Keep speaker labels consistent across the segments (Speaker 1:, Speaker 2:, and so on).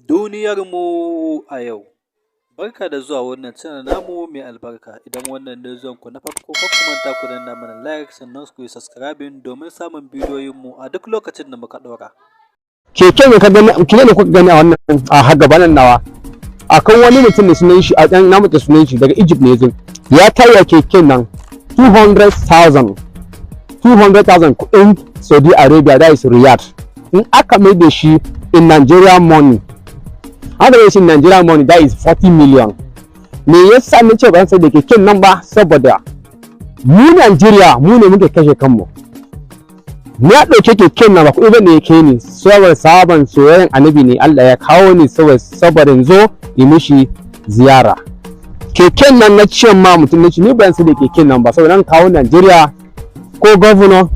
Speaker 1: Duniyarmu a yau. Barka da zuwa wannan channel namu mai albarka. Idan wannan ne zuwanku na farko, kar ku manta ku danna mana like sannan ku yi subscribing domin samun bidiyoyinmu a duk lokacin da muka ɗora.
Speaker 2: Keken da kuka gani a wannan a gabanin nawa, akan wani mutum da sunan shi a ɗan namu da sunan shi daga Egypt ne yanzu, ya taya keken nan 200,000 kuɗin Saudi Arabia, that is Riyadh. In aka mai da shi in Nigerian money, haka da shi Nigerian money, that is 40 million. Me yasa na ce ban sai da keken nan ba? Saboda mu Nigeria mu ne muke kashe kanmu. Na ɗauke keken nan ba kuɗi ba ne yake ni, saboda sabon soyayyen annabi ne Allah ya kawo ni saboda in zo yi mishi ziyara. Keken nan na ce ma mutum na ce ni ban sai da keken nan ba saboda nan kawo Nigeria ko governor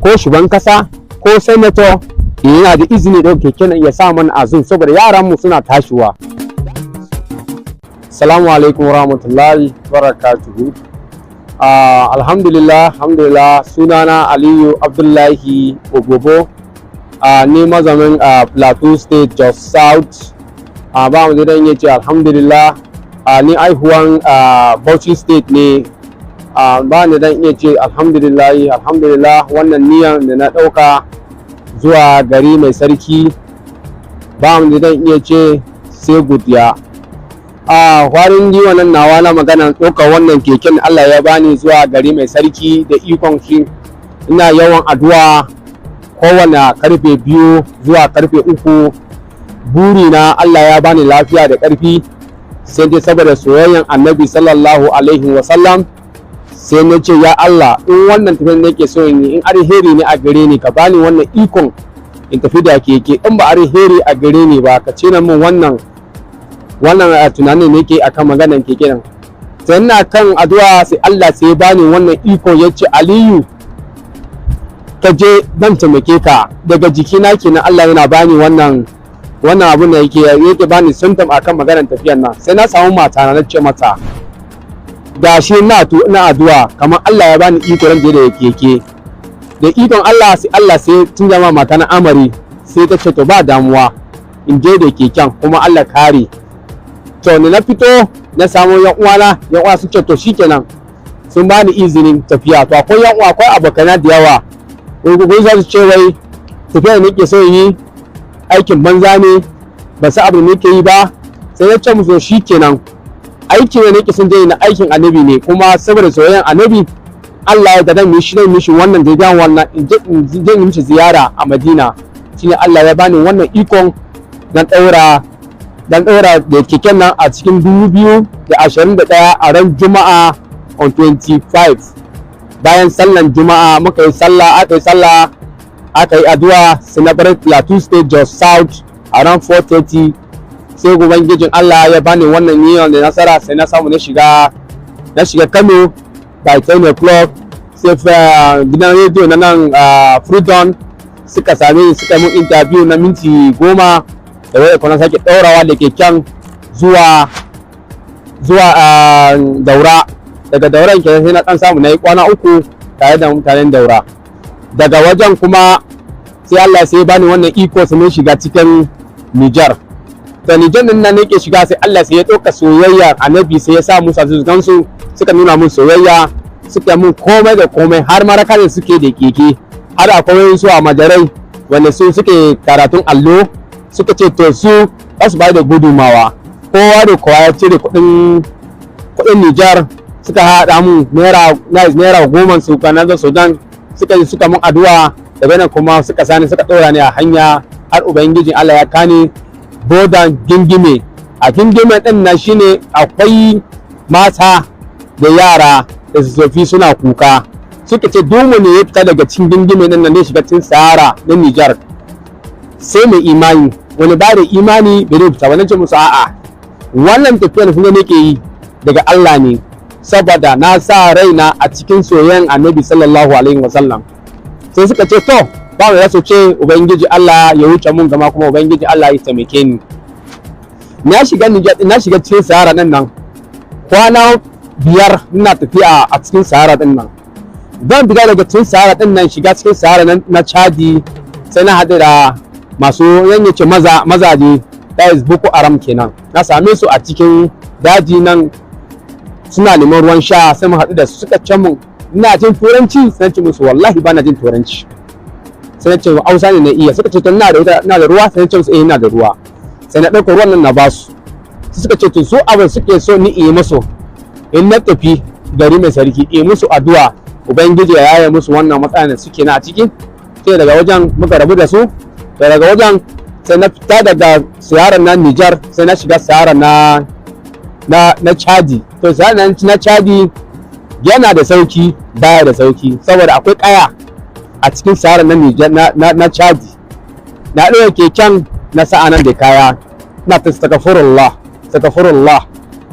Speaker 2: ko shugaban kasa ko senator yana da izini da keken nan ya sa mana azun saboda yaran mu suna tashiwa. Assalamu alaikum warahmatullahi wabarakatuhu. Alhamdulillah sunana Aliyu Abdullahi Ogobo, ni mazamin Plateau State, Jos South. Ba mu zai iya ce alhamdulillah, ni aihuwan Bauchi State ne. Ba ni dan iya ce alhamdulillah wannan niyan da na ɗauka zuwa gari mai sarki, ba mu zai iya ce sai godiya. Kwarin ji wannan nawa na magana ɗaukar wannan keken Allah ya bani zuwa gari mai sarki da ikon shi. Ina yawan addu'a kowane karfe 2 zuwa karfe 3. Burina Allah ya bani lafiya da ƙarfi, sai dai saboda soyayyen annabi sallallahu alaihi wasallam sai na ce ya Allah, in wannan tafiyar nake so in yi, in alheri ne a gare ni ka bani wannan ikon in tafi da keke, in ba alheri a gare ni ba ka cire min wannan tunanin ne ke akan maganar keke nan. Sai ina kan addu'a sai Allah sai ya bani wannan iko, ya ce Aliyu ka je dan taimake ka, daga jikina kenan Allah yana bani wannan abun da yake bani symptom akan maganar tafiyar nan. Sai na samu mata na ce mata gashi ina addu'a kamar Allah ya bani iko ran da keke, da ikon Allah sai tun jama mata na amari sai ta ce to ba damuwa in je da keken kuma Allah kare. To ni na fito na samu yan uwa sun ce to shikenan sun bani izinin tafiya. To akwai yan uwa, akwai abokana da yawa ko za su ce wai tafiya da nake so yi aikin banza ne, ba sa abu nake yi ba. Sai na ce musu shikenan aikin da nake son je na aikin annabi ne, kuma saboda soyayyen annabi Allah ya dan mishi wannan da ya wannan in je mishi ziyara a Madina. Shine Allah ya bani wannan ikon dan ɗaura da keken nan a cikin 2021 a ran Juma'a on 25. Bayan sallan Juma'a muka yi sallah, aka yi addu'a, sai na bar Plateau State, Jos South a ran 4:30. Sai ubangijin Allah ya bani wannan niyyar da nasara, sai na samu na shiga Kano by 10 o'clock. Sai gidan rediyo na nan Freedom suka same ni, suka mun interview na minti 10 da wai kuma sake ɗaurawa da keken zuwa Daura. Daga Dauran kenan sai na ɗan samu na yi kwana 3 tare da mutanen Daura. Daga wajen kuma sai Allah sai ya bani wannan iko su mun shiga cikin Niger. Da Niger din nan nake shiga sai Allah sai ya ɗauka soyayya annabi, sai ya sa musu azuzukan su suka nuna mun soyayya, suka mun komai da komai, har maraka ne suke da keke, har akwai su a majarai wanda su suke karatun allo suka ce to su za su bayar da gudumawa. Kowa da kowa ya cire kuɗin Niger, suka haɗa mun naira 10 su kanan Sudan, suka mun addu'a da bayan kuma suka sani suka ɗora ni a hanya har ubangijin Allah ya kani bodan Gingime. A Gingime ɗin nan shine akwai mata da yara da tsofaffi suna kuka, suka ce duk wanda ya fita daga cikin Gingime ɗin nan ne shiga cikin Sahara na Niger sai mai imani, wani ba da imani bai fita. Wannan ce musu a'a, wannan tafiyar kuma nake yi daga Allah ne, saboda na sa raina a cikin soyayyen annabi sallallahu alaihi wasallam. Sai suka ce to ba mu yaso ce ubangiji Allah ya wuce mun gama, kuma ubangiji Allah ya taimake ni. Na shiga cikin Sahara nan kwana 5 ina tafiya a cikin Sahara din nan. Zan fita daga cikin Sahara din nan shiga cikin Sahara na Chadi, sai na haɗu da masu yanyace mazaje that is Boko Haram kenan. Na same su a cikin daji nan suna neman ruwan sha, sai mu haɗu da su, suka ce mun ina jin turanci, sai na ce musu wallahi bana jin turanci, sai na ce Hausa ne na iya. Suka ce to ina da ruwa, sai na ce musu ina da ruwa, sai na ɗauka ruwan nan na basu. Suka ce to su abin suke so ni yi musu in na tafi gari mai sarki, yi musu addu'a ubangiji ya yaye musu wannan matsalar da suke na a ciki. Sai daga wajen muka rabu da su, daga wajen sai na fita daga siyarar na Nijar, sai na shiga siyarar na Chadi. To siyarar na Chadi yana da sauki, baya da sauki, saboda akwai kaya a cikin siyarar na Nijar na Chadi. Na ɗaya keken na sa'anan da kaya, na ta sakafurullah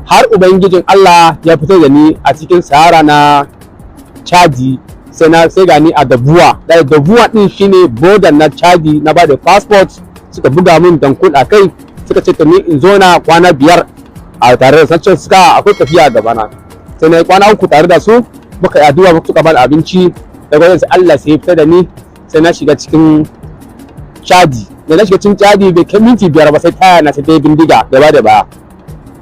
Speaker 2: har ubangijin Allah ya fito da ni a cikin sahara na Chadi. Sai gani a Dabuwa. Dabuwa din shine border na Chadi. Na ba da passport, suka buga min dankul a kai, suka ce to ni in zo na kwana 5 a tare da sancin suka akwai tafiya gabana. Sai na yi kwana 3 tare da su, muka yi addu'a, muka ba da abinci, daga wajen Allah sai ya fita da ni, sai na shiga cikin Chadi. Da na shiga cikin Chadi bai kai minti 5 ba sai taya na sai ta yi bindiga gaba da baya.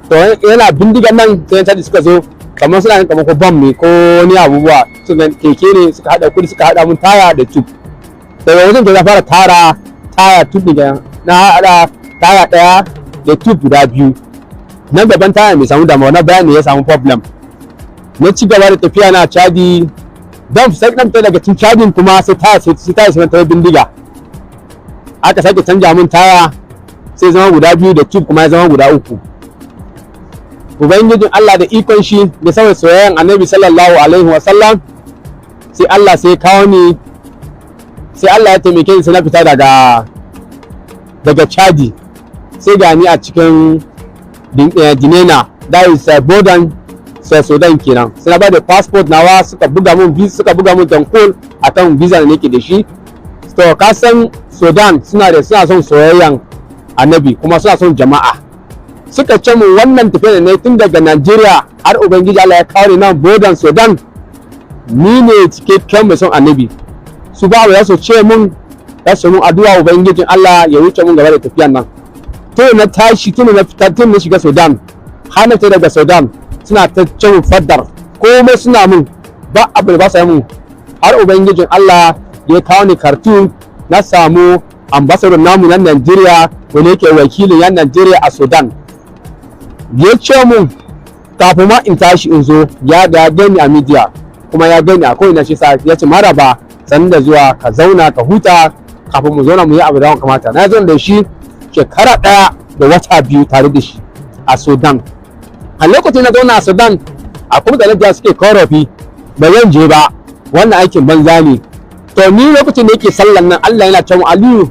Speaker 2: To yana bindigan nan sai Chadi suka zo kamar suna yin kamar ko bam ne ko wani abubuwa, suka keke ne suka hada kudi, suka hada mun taya da tube. Daga wajen da na fara tara taya tube ne, na hada taya daya da tube guda 2. Nan gaban taya mai samu damuwa, na bayan ne ya samu problem. Na ci gaba da tafiya na Chadi, dan sai dan daga cikin Chadin kuma sai taya ta bindiga. Aka sake canja mun taya, sai zama guda 2 da tube kuma ya zama guda 3. Ubangijin Allah da ikon shi da saboda soyayyen Annabi sallallahu alaihi wasallam, sai Allah sai kawo ni, sai Allah ya taimake ni, sai na fita daga Chadi, sai gani a cikin Dinena, that is border Sudan kenan. Sai na ba da passport nawa, suka buga mun dankol akan visa da nake da shi. To ka san Sudan suna son soyayyen Annabi kuma suna son jama'a. Suka ce mun wannan tafiya ne tun daga Najeriya har ubangiji Allah ya kawo ni nan border Sudan, ni ne cikakken mai son Annabi. Su ba ya so ce mun addu'a ubangijin Allah ya wuce mun gaba da tafiyan nan. To na tashi, tun na fita, tun na shiga Sudan har na fita daga Sudan, suna ta ce mun faddar komai suna mun, ba abu da ba sa mun, har ubangijin Allah ya kawo ni Khartoum, na samu ambassador namu na Najeriya wanda yake wakilin yan Najeriya a Sudan. Ya ce mun kafin ma in tashi in zo, ya gani a media kuma ya gani a kowane shi, sa ya ce maraba, sannan da zuwa ka zauna ka huta kafin mu zauna mu yi abu da kamata. Na zo da shi shekara 1 da wata 2 tare da shi a Sudan. A lokacin na zauna a Sudan, akwai mutane da suke korafi ba zan je ba, wannan aikin banza ne. To ni lokacin da yake sallan nan, Allah yana cewa Aliyu,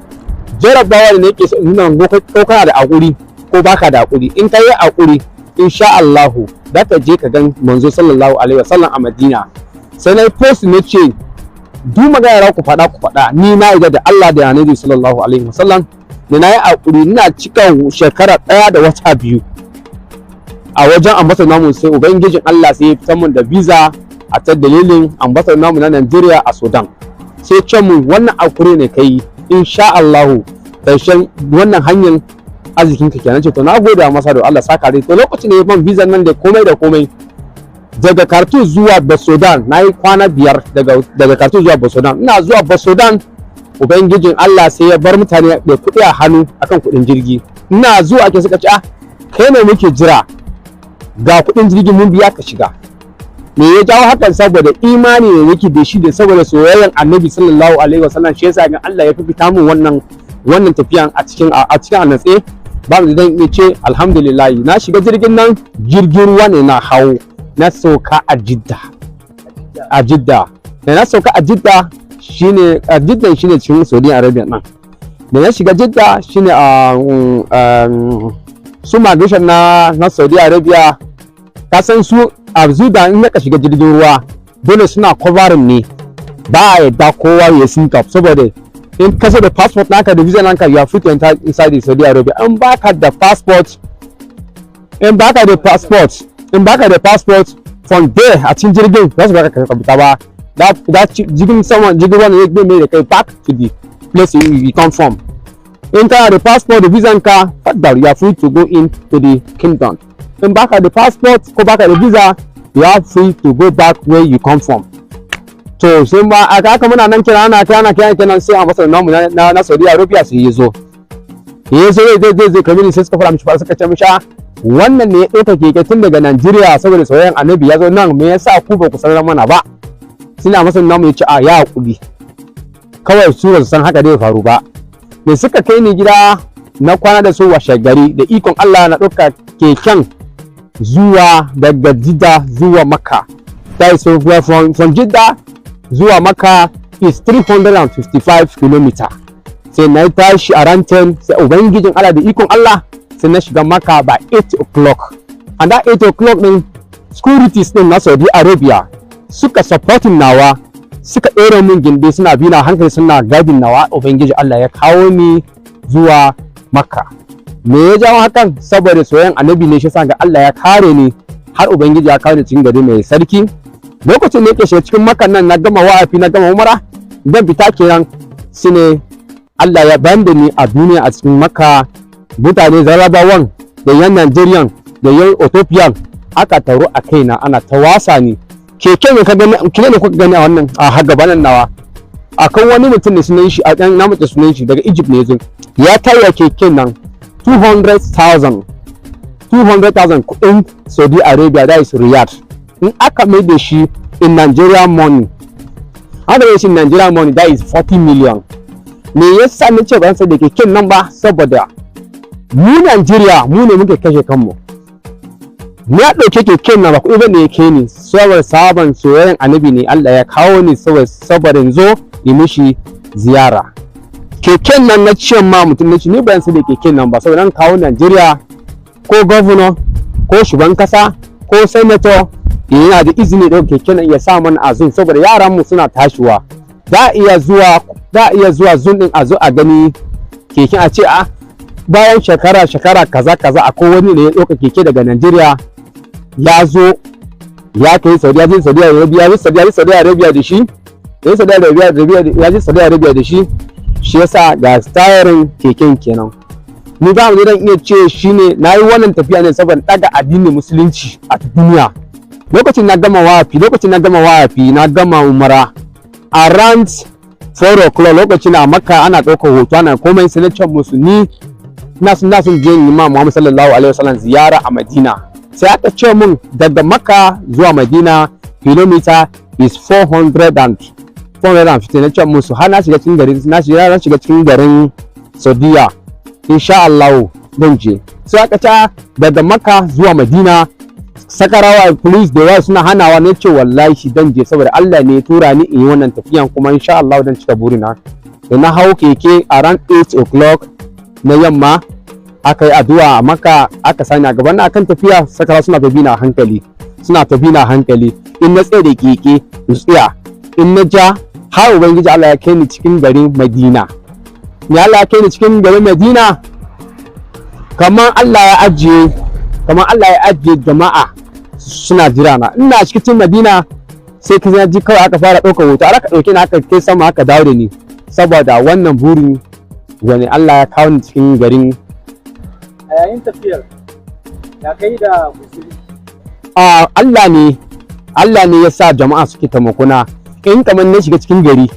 Speaker 2: jarabawa ne yake nuna ko kana da hakuri ko baka da hakuri. In ka yi hakuri, insha Allah da ka je ka gan manzo sallallahu alaihi wasallam a Madina. Sai na post ne ce duk magana ku faɗa, ni na yarda da Allah da Annabi sallallahu alaihi wasallam, ne na yi hakuri, ina cika shekara 1 da wata 2 a wajen ambassador namu. Sai ubangijin Allah sai ya fitar mun da visa a ta dalilin ambassador namu na Najeriya a Sudan. Sai ce mun wannan hakuri ne kai, insha Allah karshen wannan hanyar arzikin ka kenan. Ce to na gode masa da Allah saka dai. To lokacin ne ban visa nan da komai daga Khartoum zuwa Sudan, na yi kwana 5 daga Khartoum zuwa Sudan. Ina zuwa Sudan, ubangijin Allah sai ya bar mutane da kuɗi a hannu akan kuɗin jirgi. Ina zuwa ake suka ce kai ne muke jira, ga kuɗin jirgin mun biya ka shiga. Me ya jawo hakan? Saboda imani ne yake da shi, da saboda soyayyen Annabi sallallahu alaihi wasallam, shi yasa ga Allah ya fifita mun wannan tafiyan a cikin annatse. Ba mu zan iya ce alhamdulillah. Na shiga jirgin nan, jirgin ruwa ne na hawo, na sauka a Jidda. Da na sauka a Jidda shine cikin Saudi Arabia nan. Da na shiga Jidda shine su migration na Saudi Arabia. Ka san su a Zuda, in ka shiga jirgin ruwa dole suna covering ne, ba a yadda kowa ya sync up, saboda in ka da passport naka da visa naka, you are free to enter inside the Saudi Arabia. In baka da passport from there a cikin jirgin za su baka ka fita ba. That jirgin ruwa ne zai mai da kai back to the place you come from. in kana da passport da visa ka faddar you are free to go into the kingdom. In baka da passport ko baka da visa you are free to go back where you come from. To sai ba aka muna nan kira ana kenan sai a masa namu na Saudi Arabia sai yazo zai kamar sai suka fara mishi suka ce mishi wannan ne ya ɗauka keke tun daga Najeriya saboda soyayyen annabi ya zo nan me yasa ku ba ku sanar mana ba. Suna masa namu ya ce a ya hakuri kawai su ba san haka zai faru ba. Da suka kai ni gida na kwana da su washe gari da ikon Allah na ɗauka keken zuwa daga Jidda zuwa Makka. That is from Jidda zuwa Makka is 355 km. Sai na tashi a ran 10 sai ubangijin Allah da ikon Allah sai na shiga Makka by 8 o'clock. And that 8 o'clock din securities din na Saudi Arabia suka supporting nawa suka ɗora min gindi suna bi na hankali suna gadin nawa ubangiji Allah ya kawo ni zuwa Makka. Me ya jawo hakan saboda soyayyen annabi ne shi sa ga Allah ya kare ni har ubangiji ya kawo ni cikin gari mai sarki. Lokacin da yake shiga cikin Makka nan na gama wa'afi na gama umara dan fita kenan shine Allah ya banda ni a duniya a cikin Makka. Mutane Zarabawan da yan Nigerian da yan Ethiopian aka taro a kaina ana ta wasa ni. Keke ne kuka gani a wannan a gabanan nawa. Akan wani mutum ne sunan shi a dan na mutu sunan shi daga Egypt ne yanzu. Ya taya keken nan 200,000 kuɗin Saudi Arabia, that is Riyadh. In aka mai da shi in Nigerian money, haka da shi in Nigerian money that is 40 million. Me yasa ni ce ban sai da keken nan ba saboda mu Nigeria mu ne muke kashe kanmu. Na ɗauke keken nan ba kuɗi bane yake ni saboda sabon soyayyen annabi ne Allah ya kawo ni saboda zo yi mishi ziyara. Keken nan na ce ma mutum ne ni ban sai da keken nan ba saboda an kawo Nigeria ko governor ko shugaban kasa ko senator yana da izini da keken nan ya sa mana azun saboda yaran mu suna tashiwa. Da iya zuwa zun din a zo a gani keken a ce a bayan shekara kaza akwai wani da ya ɗauka keke daga Nigeria ya zo ya kai Saudi Arabia da shi Saudi Arabia da shi yasa ga tayarin keken kenan. Ni ba mu dan iya ce shine nayi wannan tafiya ne saboda daga addinin musulunci a duniya. Lokacin na gama wafi na gama umara around 4 o'clock lokacin a Makka ana ɗaukar hoto ana komai sai na ce musu ni na sun je Imam Muhammad sallallahu alaihi wasallam ziyara a Madina. Sai aka ce mun daga Makka zuwa Madina kilomita is 450. Na ce musu har na shiga cikin garin Saudiya insha Allah zan je. Sai aka ce daga Makka zuwa Madina sakarawa police da yawa suna hanawa ne ce wallahi dan je saboda Allah ne ya tura ni in yi wannan tafiyan kuma insha Allah dan cika burina. Da na hau keke around 8 o'clock na yamma aka yi addu'a a Makka aka sani a gaban akan tafiya sakara suna tafi na hankali in na tsaye da keke in tsaya in na ja har ubangiji Allah ya kai ni cikin garin Madina. Allah ya kai ni cikin garin Madina kamar Allah ya ajiye jama'a suna jira na. Ina cikin Madina sai ka ji kawai aka fara ɗaukar hoto aka ɗauke ni aka kai sama aka dawo da ni saboda wannan burin wani Allah ya kawo ni cikin garin.
Speaker 1: A yayin tafiyar ya kai da musulmi
Speaker 2: Allah ne ya sa jama'a suke taimakona. In kamar na shiga cikin gari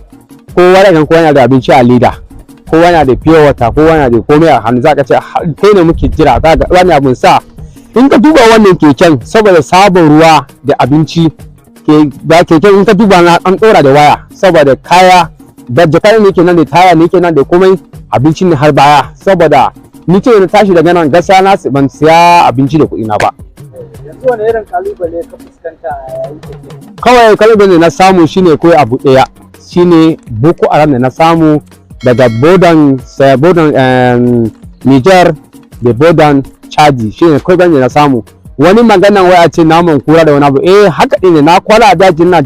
Speaker 2: kowa yana da abinci a leda, kowa yana da pure water, kowa yana da komai a hannu zaka ce kai ne muke jira za ga wani abun sa. In ka duba wannan keken saboda sabon ruwa da abinci keken in ka duba an ɗora da waya saboda kaya da jaka ne kenan da taya ne kenan da komai abinci ne har baya saboda ni ce na tashi daga nan gasa na ban siya abinci da kuɗi na ba.
Speaker 1: Yanzu wani irin kalubale ka fuskanta a yayin tafiya?
Speaker 2: Kawai kalubale na samu shine kawai abu ɗaya shine Boko Haram da na samu daga bodan Niger da bodan Chadi shine kawai da na samu. Wani maganan waya ce naman kura da wani abu haka ɗin ne na kwala a dajin ina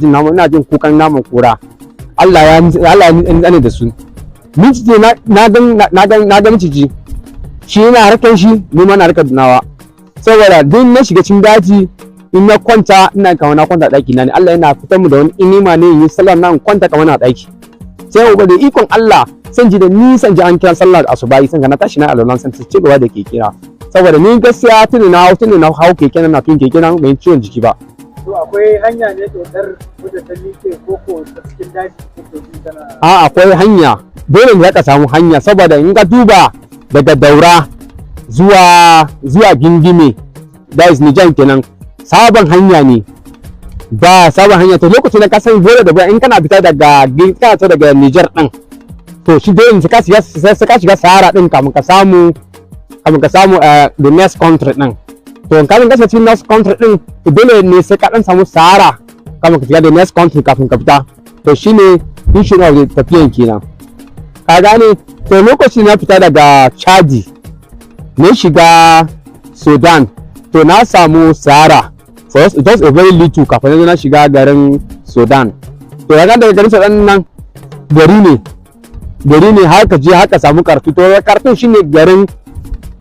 Speaker 2: jin kukan naman kura. Allah ya ne da su. Miciji na ga miciji shi yana harkar shi ni ma na harkar nawa saboda duk na shiga cikin daji in na kwanta ina kama na kwanta daki na ne Allah yana fitar mu da wani inima ne yin sallar nan kwanta kama na daki sai uba da ikon Allah san ji da nisan ji an kira sallar asubahi san ga na tashi na alwalan san ci gaba da keke na saboda ni gaskiya tuni na hau keke na tun keke na bai ciwon jiki ba.
Speaker 1: To akwai hanya ne tsotsar wadda ta miƙe koko ta cikin daji ko bi tana?
Speaker 2: Akwai hanya, dole ne ka samu hanya saboda in ka duba daga Daura zuwa Gingime, that is Nijar kenan, sabon hanya ne. Ba sabon hanya to lokacin da ka san dole da in kana fita daga Nijar din, to shi dole sai ka shiga Sahara din kamun ka samu the next country din. To kafin ka cikin next country din dole ne sai ka dan samu Sahara kafin ka shiga the next country kafin ka fita. To shine issue of tafiyan kenan. Ka gane to lokacin na fita daga Chadi ne shiga Sudan to na samu Sahara. For us it was a very little kafin na shiga garin Sudan. To daga garin Sudan nan gari ne har ka je har ka samu Khartoum. To Khartoum shine garin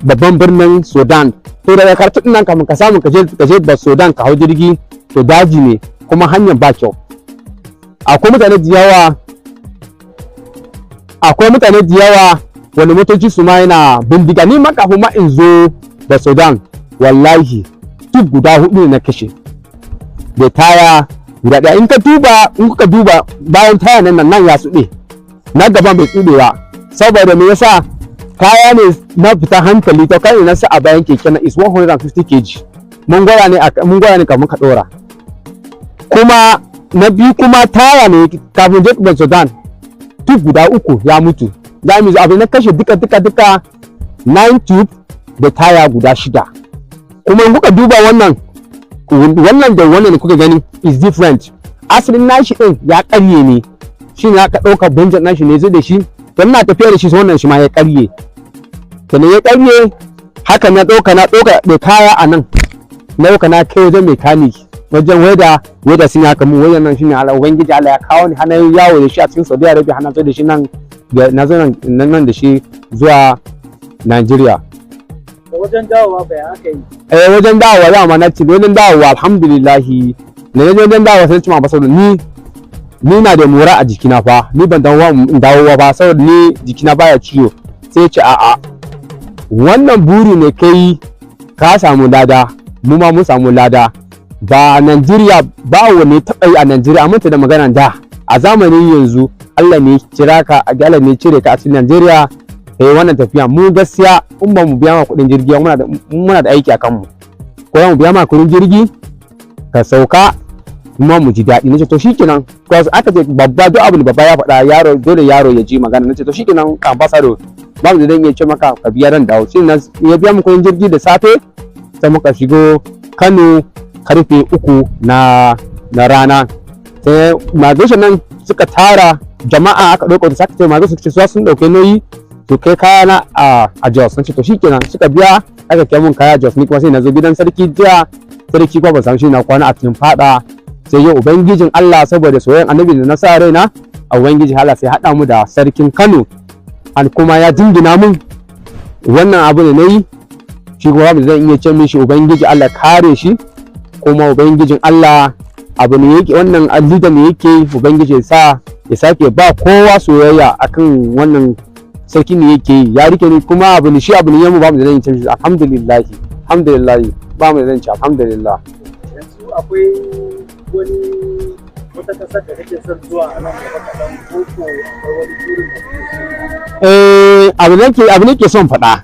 Speaker 2: babban birnin Sudan. To daga Khartoum nan kamun ka samu ka je da Sudan ka hau jirgi to daji ne kuma hanyar ba kyau. Akwai mutane da yawa wani motoci su ma yana bindiga. Ni ma kafin ma in zo da Sudan wallahi duk guda 4 ne na kashe da taya guda ɗaya. In kuka duba bayan taya nan ya tsuɗe, na gaban bai tsuɗe ba saboda me yasa kaya ne na fita hankali to kai na sa a bayan keke na is 150 kg. Mun gwada ne kamar ka dora. Kuma na biyu kuma taya ne kafin je da Sudan duk guda 3 ya mutu. Da mu abin na kashe duka 9 tube da taya guda 6. Kuma in kuka duba wannan da wannan da kuka gani is different. Asalin nashi din ya karye ne. Shi ne aka dauka benjin nashi ne zai da shi. Dan na tafiya da shi wannan shi ma ya karye. Kenan ya karye haka na dauka da kaya a nan. Na dauka na kai wajen mechanic wajen weda sun haka mu wajen nan shine Allah ubangiji Allah ya kawo ni hanayin yawo da shi a cikin Saudi Arabia hana zo da shi nan na zo nan da shi zuwa Nigeria.
Speaker 1: Wajen dawowa bai aka yi?
Speaker 2: Wajen dawowa dama na ce wajen dawowa alhamdulillah na wajen dawowa sai cima ba saboda ni na da mura a jikina fa, ni ban dawowa ba saboda ni jikina baya ciwo. Sai ce a'a wannan buri ne kai ka samu lada, mu ma mun samu lada. Ba Najeriya ba wani taɓa yi a Najeriya amma da magana da a zamanin yanzu Allah ne kira ka, Allah ne cire ka a cikin Najeriya wannan tafiya. Mu gaskiya in ba mu biya ma kuɗin jirgi muna da aiki a kanmu, ko mu biya ma kuɗin jirgi ka sauka kuma mu ji daɗi. Nace to shikenan, because aka ce babba duk abin da babba ya faɗa yaro dole yaro ya ji magana. Nace to shikenan ambassador ba mu zan iya ce maka ka biya ran dawo. Sai ya biya mu kuɗin jirgi da safe sai muka shigo Kano karfe 3 na rana. Sai migration nan suka tara jama'a aka ɗauka da sakace migration su sun ɗauke nauyi to kai kaya na a Jos. Nace to shikenan suka biya aka kai mun kaya Jos. Ni kuma sai na zo gidan sarki jiya, sarki kuma ban samu shi na kwana a cikin fada. Sai yau ubangijin Allah saboda soyayyen annabi da na sa raina a ubangiji Allah sai haɗa mu da sarkin Kano an kuma ya jingina mun wannan abu da nayi. Shi kuma ba zan iya ce mishi ubangiji Allah kare shi, kuma ubangijin Allah abu ne yake wannan allida ne yake ubangiji ya sake ba kowa soyayya akan wannan sarki ne yake ya rike ni, kuma abu ne shi abu ne yamu ba mu da zan ce mishi alhamdulillah ba mu da zan ce alhamdulillah.
Speaker 1: Yanzu akwai wata kasar da kake son zuwa a nan gaba kaɗan koko akwai wani burin da kake
Speaker 2: abu ne ke son faɗa.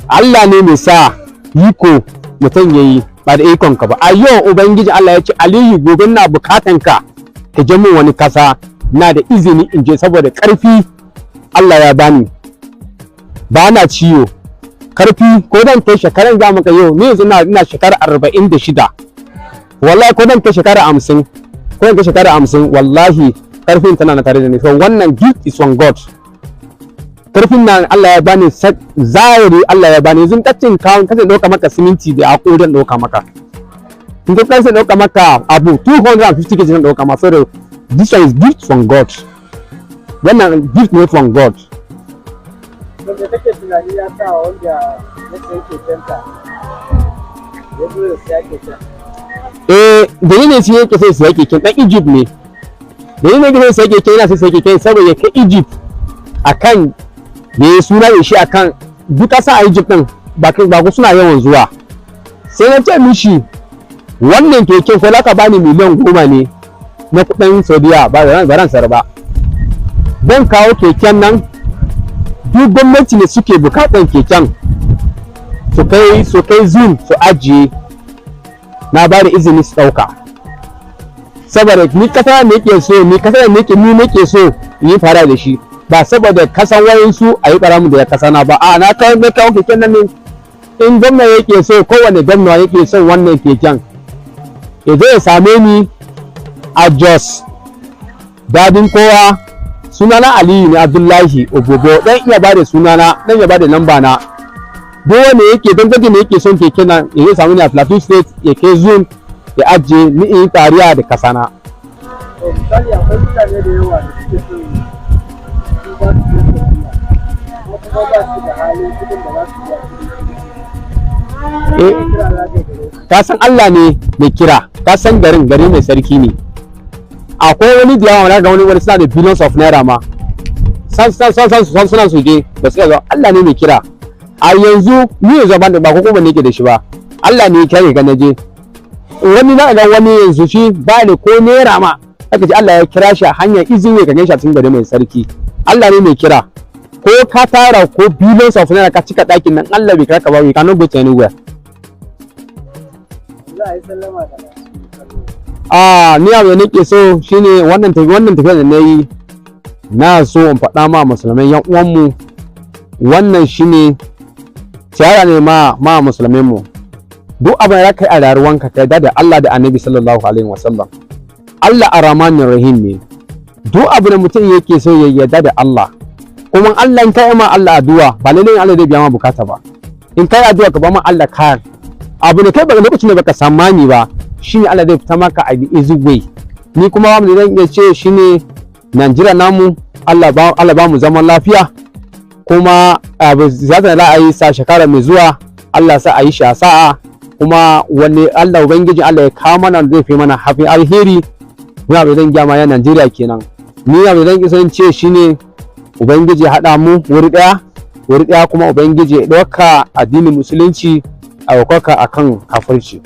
Speaker 2: Allah ne mai sa yiko mutum yayi ba da ikon ka ba. A yau ubangiji Allah ya ce Aliyu gobe na bukatan ka je min wani kasa, na da izini in je saboda karfi Allah ya bani, ba na ciwo karfi. Ko dan kai shekaran za maka yau ni yanzu ina shekara 46 wallahi, ko dan kai shekara 50 wallahi karfin tana na tare da ni. So wannan gift is from God. Karfin nan Allah ya bani zahiri, Allah ya bani. Yanzu kacin kawun kace dauka maka siminti da akodan dauka maka, in ka kace dauka maka abu 250 kg zan dauka maka. So this one is gift from God. Wannan gift ne from God.
Speaker 1: Wanda take tunani ya sa wanda yake kenta yanzu ya ke ta
Speaker 2: dalilin shi yake sai su yake kin dan Egypt ne. da yin nake sai keke yana sai keke saboda ya kai Egypt akan ya yi suna da shi akan duk ƙasa a Egypt din ba ku suna yawan zuwa. Sai na ce mishi wannan keken ko laka bani miliyan 10 ne na kuɗin Saudiya ba ran sar ba. Don kawo keken nan duk gwamnati ne suke bukatan keken su kai zoom su ajiye, na ba da izini su ɗauka saboda ni kasa ne ke so ni nake so yi fara da shi ba saboda kasan wayansu a yi ƙaramin da ya kasa na ba. A na kawo keken nan ne in gwamna yake so, kowane gwamna yake son wannan keken ya zo ya same ni a Jos Dadin Kowa. Sunana Aliyu ne Abdullahi Ogogo, dan iya bada sunana, dan iya bada lamba na. Duk wanda yake don gaji ne yake son keke nan ya samu ni a Plateau State ya kai zoom ya ajiye ni in tariya da kasana.
Speaker 3: Misali akwai mutane da yawa da suke son su ba su kuma ba su da halin kudin da za su
Speaker 2: ka san Allah ne mai kira, ka san gari mai sarki ne. Akwai wani da yawa ga wani suna da billions of naira ma suna soke da suka zo. Allah ne mai kira. A yanzu ni yanzu ba ko kuma ne ke da shi ba, Allah ne ya kira ga naje. Wani na ga wani yanzu shi ba ne ko naira ma, aka ce Allah ya kira shi a hanyar izini ka gaishe cikin gari mai sarki. Allah ne mai kira. Ko ka tara ko billions of naira ka cika ɗakin nan, Allah bai kira ka ba, you cannot go to anywhere. Ni abu da nake so shine wannan tafiya da na yi, na so in faɗa ma musulmai yan uwanmu, wannan shine tiyara ne ma musulmai mu. Duk abin da kai a rayuwanka ka yarda da Allah da Annabi sallallahu alaihi wasallam. Allah ar-Rahmanir Rahim ne. Duk abin da mutum yake so ya yarda da Allah, kuma Allah in kai ma Allah addu'a ba lalle Allah zai biya ma bukata ba. In kai addu'a ka ba ma Allah kar abu ne kai ba lokacin da baka samani ba, shine Allah zai fita maka a easy way. Ni kuma ba mu zan iya ce shine Najeriya namu, Allah ba mu zaman lafiya, kuma zata da a yi sa shekara mai zuwa Allah sa a yi shi a sa'a, kuma wani Allah ubangiji Allah ya kawo mana zai fi mana hafi alheri. Muna bai zan gyama ya Najeriya kenan. Ni na bai zan isa ce shine ubangiji ya haɗa mu wuri ɗaya kuma ubangiji ya ɗauka addinin musulunci a akan kafirci.